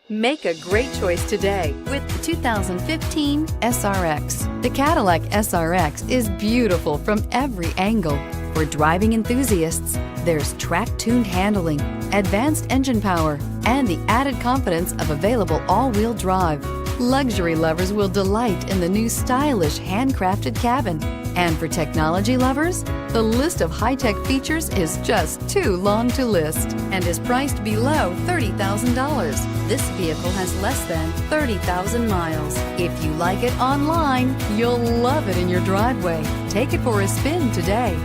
Make a great choice today with the 2015 SRX. The Cadillac SRX is beautiful from every angle. For driving enthusiasts, there's track-tuned handling, advanced engine power, and the added confidence of available all-wheel drive. Luxury lovers will delight in the new stylish handcrafted cabin. And for technology lovers, the list of high-tech features is just too long to list and is priced below $30,000. This vehicle has less than 30,000 miles. If you like it online, you'll love it in your driveway. Take it for a spin today.